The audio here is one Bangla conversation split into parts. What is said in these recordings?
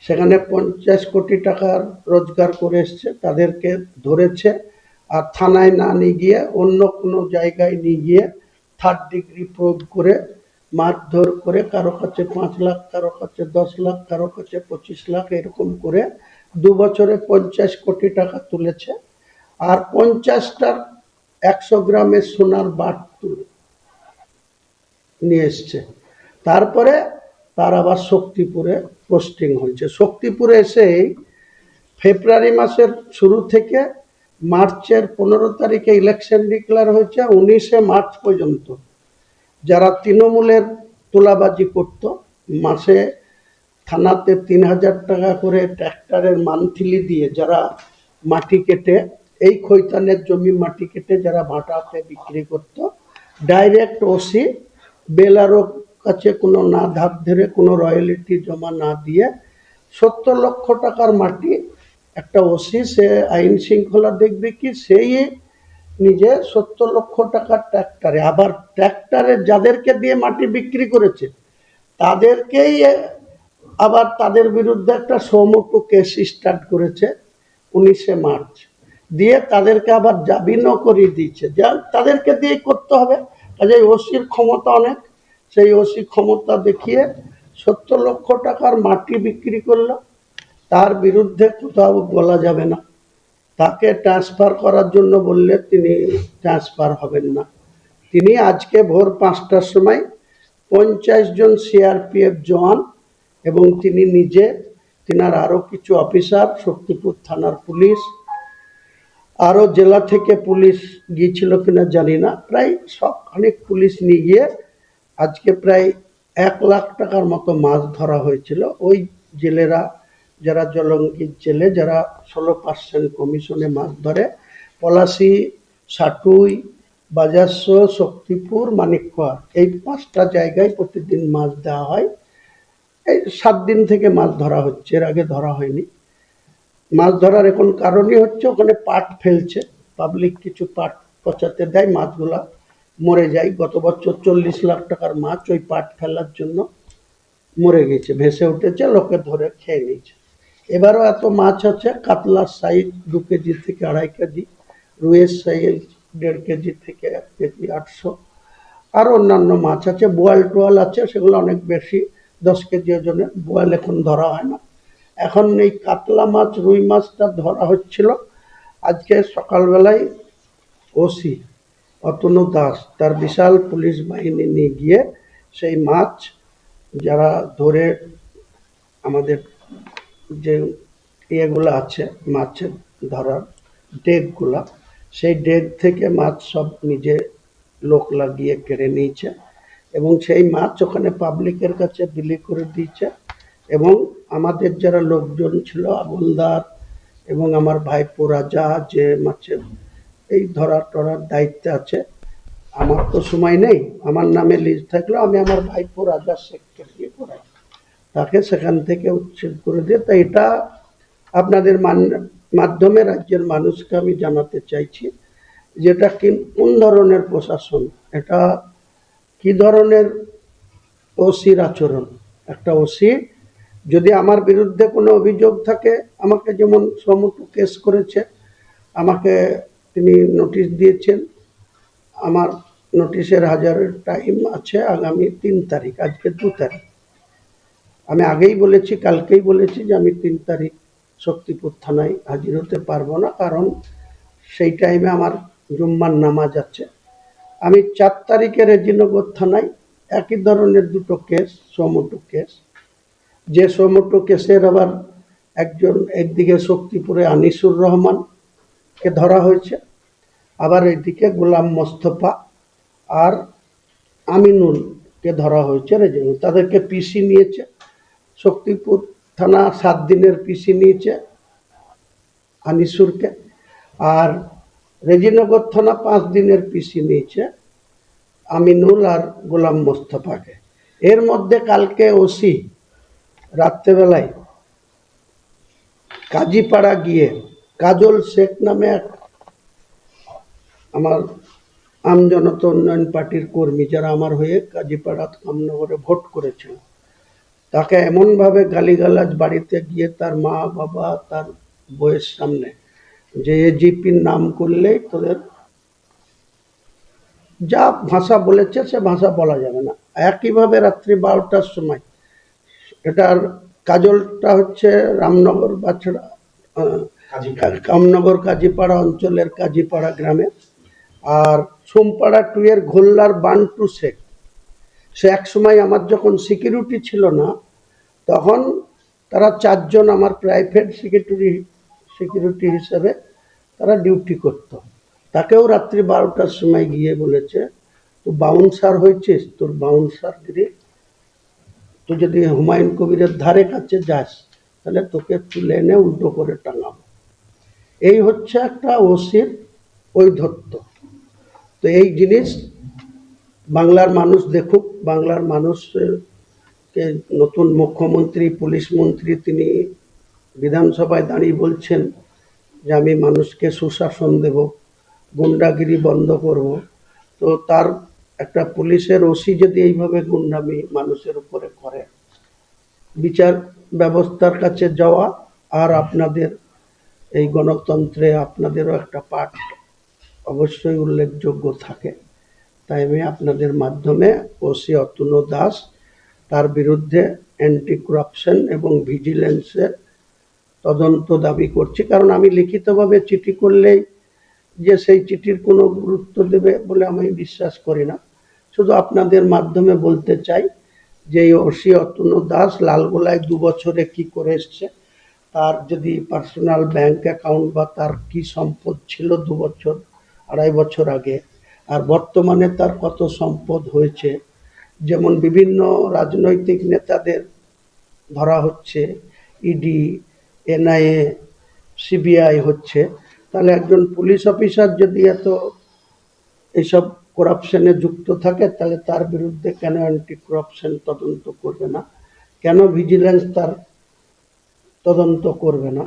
সেখানে 50 কোটি টাকার রোজগার করে এসছে, তাদেরকে ধরেছে আর থানায় না নিয়ে গিয়ে অন্য কোনো জায়গায় নিয়ে গিয়ে থার্ড ডিগ্রি প্রয়োগ করে মারধর করে কারো কাছে 5 লাখ, কারো কাছে 10 লাখ, কারো কাছে 25 লাখ, এরকম করে 2 বছরে 50 কোটি টাকা তুলেছে। আর 50টার 100 গ্রামের সোনার বার তুলে নিয়ে এসছে। তারপরে তার আবার শক্তিপুরে পোস্টিং হয়েছে। শক্তিপুরে এসেই ফেব্রুয়ারি মাসের শুরু থেকে মার্চের 15 তারিখে ইলেকশন ডিক্লেয়ার হয়েছে। 19শে মার্চ পর্যন্ত যারা তৃণমূলের তোলাবাজি করত, মাসে থানাতে 3000 টাকা করে ট্র্যাক্টরের মান্থলি দিয়ে যারা মাটি কেটে, এই খৈতানের জমি মাটি কেটে যারা ভাটাতে বিক্রি করত, ডাইরেক্ট ওসি বেলারও কাছে কোনো না ধার ধরে কোনো রয়্যালিটি জমা না দিয়ে 70 লক্ষ টাকার মাটি একটা ওসি, সে আইন শৃঙ্খলা দেখবে কি, সেই নিজে 70 লক্ষ টাকার ট্র্যাক্টরে, আবার ট্র্যাক্টরে যাদেরকে দিয়ে মাটি বিক্রি করেছে তাদেরকেই আবার তাদের বিরুদ্ধে একটা সৌমটো কেস স্টার্ট করেছে 19শে মার্চ, দিয়ে তাদেরকে আবার জামিনও করিয়ে দিয়েছে। যা তাদেরকে দিয়ে করতে হবে, কাজে ওসির ক্ষমতা অনেক, সেই ওসি ক্ষমতা দেখিয়ে 70 লক্ষ টাকার মাটি বিক্রি করলো। তার বিরুদ্ধে কোথাও বলা যাবে না, তাকে ট্রান্সফার করার জন্য বললে তিনি ট্রান্সফার হবেন না। তিনি আজকে ভোর 5টার সময় 50 জন সিআরপিএফ জওয়ান এবং তিনি নিজে, তিনার আরও কিছু অফিসার, শক্তিপুর থানার পুলিশ, আরও জেলা থেকে পুলিশ গিয়েছিল কিনা জানি না, প্রায় সব অনেক পুলিশ নিয়ে গিয়ে আজকে প্রায় 1 লাখ টাকার মতো মাছ ধরা হয়েছিল। ওই জেলেরা যারা জলঙ্গির জেলে, যারা 16% কমিশনে মাছ ধরে, পলাশী, সাটুই, বাজারশো, শক্তিপুর, মানিকখোয়া, এই 5টা জায়গায় প্রতিদিন মাছ দেওয়া হয়। এই 7 দিন থেকে মাছ ধরা হচ্ছে, এর আগে ধরা হয়নি। মাছ ধরার এখন কারণই হচ্ছে ওখানে পাট ফেলছে, পাবলিক কিছু পাট পচাতে দেয়, মাছগুলা মরে যায়। গত বছর 40 লাখ টাকার মাছ ওই পাট ফেলার জন্য মরে গেছে, ভেসে উঠেছে, লোকে ধরে খেয়ে নিয়েছে। এবারও এত মাছ আছে, কাতলার সাইজ 2 কেজি থেকে 2.5 কেজি, রুইয়ের সাইজ 1.5 কেজি থেকে 1 কেজি 800, আর অন্যান্য মাছ আছে, বোয়াল টোয়াল আছে, সেগুলো অনেক বেশি, 10 কেজি ওজনের। বোয়াল এখন ধরা হয় না, এখন এই কাতলা মাছ, রুই মাছটা ধরা হচ্ছিল। আজকে সকালবেলায় ওসি অতনু দাস তার বিশাল পুলিশ বাহিনী নিয়ে গিয়ে সেই মাছ যারা ধরে, আমাদের যে ইয়েগুলো আছে মাছের ধরার ডেকগুলা, সেই ডেক থেকে মাছ সব নিজে লোক লাগিয়ে কেড়ে নিয়েছে এবং সেই মাছ ওখানে পাবলিকের কাছে বিলি করে দিয়েছে। এবং আমাদের যারা লোকজন ছিল, আমলদার এবং আমার ভাইপো রাজা, যে মাছের এই ধরার টরার দায়িত্বে আছে, আমার তো সময় নেই, আমার নামে লিস্ট থাকলেও আমি আমার ভাইপো রাজা শেখকে দিয়ে করাই, তাকে সেখান থেকে উচ্ছেদ করে দিয়ে। তাই এটা আপনাদের মাধ্যমে রাজ্যের মানুষকে আমি জানাতে চাইছি, যেটা কোন ধরনের প্রশাসন, এটা কি ধরনের ওসির আচরণ। একটা ওসি যদি আমার বিরুদ্ধে কোনো অভিযোগ থাকে, আমাকে যেমন সমুটু কেস করেছে, আমাকে তিনি নোটিশ দিয়েছেন, আমার নোটিশের হাজারের টাইম আছে আগামী 3 তারিখ, আজকে 2 তারিখ। আমি আগেই বলেছি, কালকেই বলেছি যে আমি 3 তারিখ শক্তিপুর থানায় হাজির হতে পারবো না, কারণ সেই টাইমে আমার জুম্মার নামাজ আছে। আমি 4 তারিখে রেজিনগর থানায় একই ধরনের 2টো কেস, সমুটু কেস, যে সমুটু কেসের আবার একজন, একদিকে শক্তিপুরে আনিসুর রহমানকে ধরা হয়েছে, আবার এইদিকে গোলাম মোস্তফা আর আমিনুলকে ধরা হয়েছে রেজিনগর। তাদেরকে পিসি নিয়েছে, শক্তিপুর থানা 7 দিনের পিসি নিয়েছে আনিসুরকে, আর রেজিনগর থানা 5 দিনের পিসি নিয়েছে আমিনুল আর গোলাম মোস্তফাকে। এর মধ্যে কালকে ওসি রাত্রেবেলায় কাজীপাড়া গিয়ে কাজল শেখ নামে এক আমার আমজনতা উন্নয়ন পার্টির কর্মী, যারা আমার হয়ে কাজীপাড়া কামনগরে ভোট করেছিল, তাকে এমনভাবে গালিগালাজ বাড়িতে গিয়ে তার মা বাবা তার বউয়ের সামনে, যে এজিপির নাম করলেই তোদের যা ভাষা বলেছে সে ভাষা বলা যাবে না। একইভাবে রাত্রি 12টার সময়, এটার কাজলটা হচ্ছে রামনগর বাছড়া কামনগর কাজীপাড়া অঞ্চলের কাজীপাড়া গ্রামে, আর সোমপাড়া 2 এর ঘোল্লার বান্টু শেখ, সে এক সময় আমার যখন সিকিউরিটি ছিল না তখন তারা 4 জন আমার প্রাইভেট সিকিউরিটি হিসেবে তারা ডিউটি করত। তাকেও রাত্রি 12টার সময় গিয়ে বলেছে, তুই বাউন্সার হয়েছিস, তোর বাউন্সারগিরি, তুই যদি হুমায়ুন কবিরের ধারে কাছে যাস তাহলে তোকে তুলে এনে উল্টো করে টাঙাবো। এই হচ্ছে একটা ওসির ঔদ্ধত্য। তো এই জিনিস বাংলার মানুষ দেখুক, বাংলার মানুষকে নতুন মুখ্যমন্ত্রী, পুলিশ মন্ত্রী, তিনি বিধানসভায় দাঁড়িয়ে বলছেন যে আমি মানুষকে সুশাসন দেব, গুন্ডাগিরি বন্ধ করব। তো তার একটা পুলিশের ওসি যদি এইভাবে গুন্ডামি মানুষের উপরে করে, বিচার ব্যবস্থার কাছে যাওয়া আর আপনাদের এই গণতন্ত্রে আপনাদেরও একটা পার্ট অবশ্যই উল্লেখযোগ্য থাকে। তাই আমি আপনাদের মাধ্যমে ওসি অতুল দাস, তার বিরুদ্ধে অ্যান্টি করাপশন এবং ভিজিলেন্সের তদন্ত দাবি করছি। কারণ আমি লিখিতভাবে চিঠি করলেই যে সেই চিঠির কোনো গুরুত্ব দেবে বলে আমি বিশ্বাস করি না। শুধু আপনাদের মাধ্যমে বলতে চাই যে এই ওসি অতুল দাস লালগোলায় 2 বছরে কি করে এসছে, তার যদি পার্সোনাল ব্যাংক অ্যাকাউন্ট বা তার কি সম্পদ ছিল 2 বছর 2.5 বছর আগে, আর বর্তমানে তার কত সম্পদ হয়েছে। যেমন বিভিন্ন রাজনৈতিক নেতাদের ধরা হচ্ছে, ইডি, এনআইএ, সিবিআই হচ্ছে, তাহলে একজন পুলিশ অফিসার যদি এত এইসব করাপশনে যুক্ত থাকে তাহলে তার বিরুদ্ধে কেন অ্যান্টি করাপশন তদন্ত করবে না, কেন ভিজিলেন্স তার তদন্ত করবে না।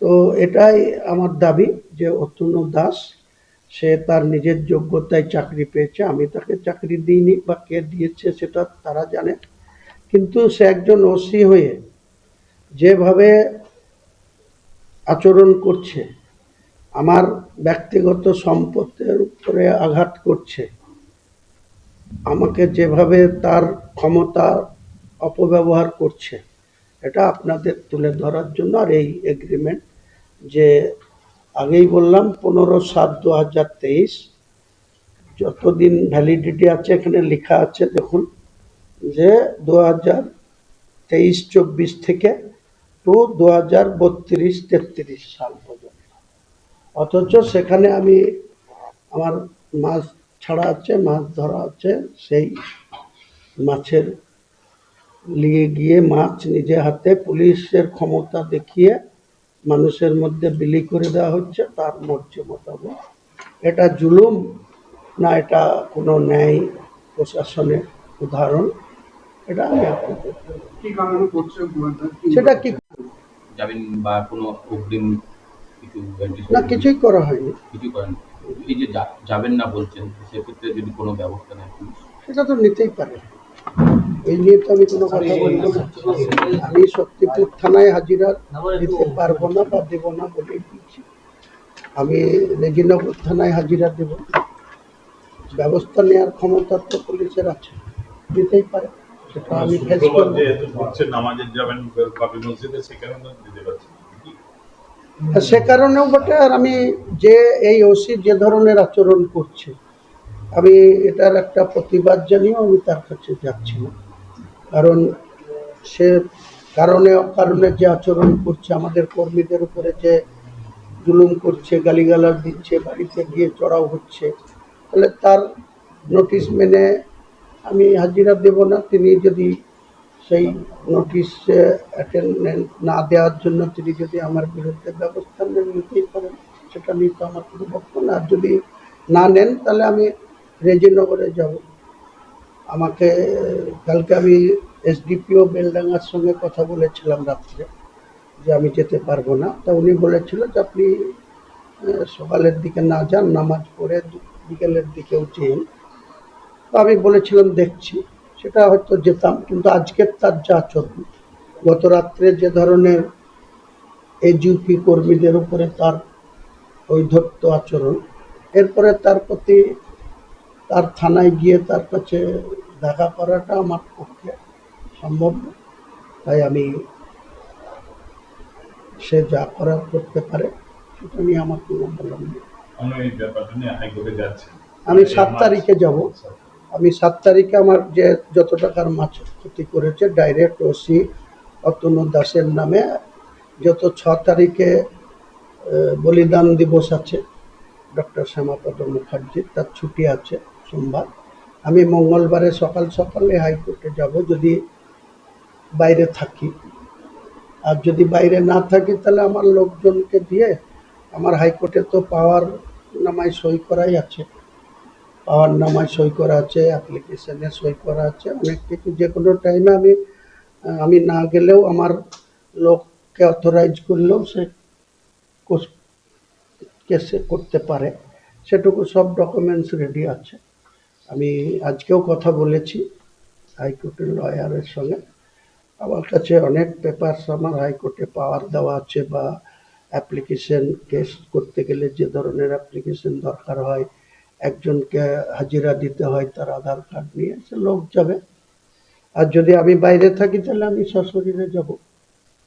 তো এটাই আমার দাবি যে অতুল দাস সে তার নিজের যোগ্যতায় চাকরি পেয়েছে, আমি তাকে চাকরি দিইনি, বা কে দিয়েছে সেটা তারা জানে। কিন্তু সে একজন ওসি হয়ে যেভাবে আচরণ করছে, আমার ব্যক্তিগত সম্পদের উপরে আঘাত করছে, আমাকে যেভাবে তার ক্ষমতা অপব্যবহার করছে, এটা আপনাদের তুলে ধরার জন্য। আর এই এগ্রিমেন্ট যে আগেই বললাম 15/7/2023, যতদিন ভ্যালিডিটি আছে এখানে লেখা আছে দেখুন, যে 2023-24 থেকে টু 2032-33 সাল পর্যন্ত। অথচ সেখানে আমি আমার মাছ ছাড়া আছে, মাছ ধরা আছে, সেই মাছের নিয়ে গিয়ে মাছ নিজে হাতে পুলিশের ক্ষমতা দেখিয়ে মানুষের মধ্যে বিলি করে দেওয়া হচ্ছে তার মর্জি মোতাবেক। এটা জুলুম না এটা কোনো ন্যায় প্রশাসনের উদাহরণ, এটা আমি আপনাদের সেটা কি যাবেন বা কোনো অগ্রিম কিছু না, কিছুই করা হয়নি। কিছু করেন, এই যে যাবেন না বলছেন, সেক্ষেত্রে যদি কোনো ব্যবস্থা নেয় পুলিশ? সেটা তো নিতেই পারে, এই নিয়ে তো আমি কোনো কথা বলবো না। আমি শক্তিপুর থানায় হাজিরা দিতে পারবো না বা দেবো না বলেই বলছি। আমি রেজিনগর থানায় হাজিরা দেব, ব্যবস্থা নেওয়ার ক্ষমতা তো পুলিশের আছে, দিতেই পারে, সেটা আমি ফেস করবো। সে কারণেও বটে, আর আমি যে এই ওসি যে ধরনের আচরণ করছে, আমি এটার একটা প্রতিবাদ জানিয়েও আমি তার কাছে যাচ্ছি না। কারণ সে কারণে অকারণে যে আচরণ করছে, আমাদের কর্মীদের উপরে যে জুলুম করছে, গালিগালাজ দিচ্ছে, বাড়িতে গিয়ে চড়াও হচ্ছে, তাহলে তার নোটিশ মেনে আমি হাজিরা দেব না। তিনি যদি সেই নোটিশ অ্যাটেন্ডেন্স না দেওয়ার জন্য তিনি যদি আমার বিরুদ্ধে ব্যবস্থা নেন, নিতেই পারেন, সেটা নিয়ে তো আমার কোনো বক্তব্য না। আর যদি না নেন তাহলে আমি রেজিনগরে যাব। আমাকে কালকে আমি এসডিপিও বেলডাঙ্গার সঙ্গে কথা বলেছিলাম রাত্রে, যে আমি যেতে পারবো না। তা উনি বলেছিল যে আপনি সকালের দিকে না যান, নামাজ পড়ে বিকেলের দিকেও চেন। তো আমি বলেছিলাম দেখছি, সেটা হয়তো যেতাম, কিন্তু আজকের তার যা আচরণ, গত রাত্রে যে ধরনের এজিপি কর্মীদের উপরে তার ঔদ্ধত্য আচরণ, এরপরে তার প্রতি তার থানায় গিয়ে তার কাছে দেখা করাটা আমার পক্ষে সম্ভব না। তাই আমি সে যা করার করতে পারে সেটা নিয়ে আমার কোনো বলার নেই। এই ব্যাপারটা নিয়ে হাইকোর্টে যাচ্ছেন। আমি 7 তারিখে যাব। আমি 7 তারিখে আমার যে যত টাকার মাছ ক্ষতি করেছে ডাইরেক্ট ওসি অতনু দাসের নামে, যত 6 তারিখে বলিদান দিবস আছে ডক্টর শ্যামাপদ মুখার্জির, তার ছুটি আছে সোমবার। আমি মঙ্গলবারে সকাল সকালে হাইকোর্টে যাব যদি বাইরে থাকি, আর যদি বাইরে না থাকি তাহলে আমার লোকজনকে দিয়ে, আমার হাইকোর্টে তো পাওয়ার নামায় সই করাই আছে, পাওয়ার নামায় সই করা আছে, অ্যাপ্লিকেশনে সই করা আছে, অনেক কিছু। যে কোনো টাইমে আমি না গেলেও আমার লোককে অথরাইজ করলেও সে কেসে করতে পারে, সেটুকু সব ডকুমেন্টস রেডি আছে। আমি আজকেও কথা বলেছি হাইকোর্টের লয়ারের সঙ্গে। আমার কাছে অনেক পেপারস আমার হাইকোর্টে পাওয়ার দেওয়া আছে, বা অ্যাপ্লিকেশন কেস করতে গেলে যে ধরনের অ্যাপ্লিকেশন দরকার হয়, একজনকে হাজিরা দিতে হয় তার আধার কার্ড নিয়ে, সে লোক যাবে। আর যদি আমি বাইরে থাকি তাহলে আমি সশরীরে যাব,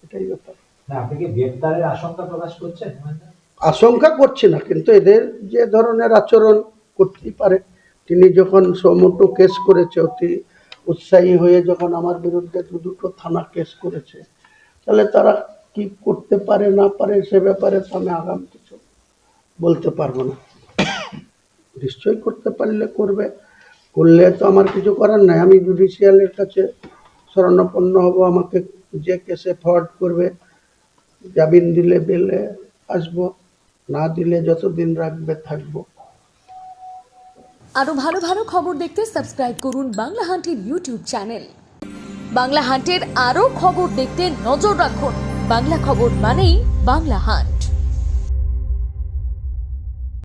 এটাই ব্যাপার। আপনি কি গ্রেফতারের আশঙ্কা প্রকাশ করছেন? আশঙ্কা করছি না, কিন্তু এদের যে ধরনের আচরণ করতেই পারে। তিনি যখন সমুটো কেস করেছে, অতি উৎসাহী হয়ে যখন আমার বিরুদ্ধে দুটো থানা কেস করেছে, তাহলে তারা কি করতে পারে না পারে সে ব্যাপারে তো আমি আগাম কিছু বলতে পারবো না। নিশ্চয়ই করতে পারলে করবে, করলে তো আমার কিছু করার নাই। আমি জুডিশিয়ালের কাছে শরণাপন্ন হব, আমাকে যে কেসে ফরওয়ার্ড করবে, জামিন দিলে বেলে আসবো, না দিলে যতদিন রাখবে থাকবো। আরো ভালো ভালো খবর দেখতে সাবস্ক্রাইব করুন বাংলা হান্টের ইউটিউব চ্যানেল। বাংলা হান্টের আরো খবর দেখতে নজর রাখুন। বাংলা খবর মানেই বাংলা হান্ট।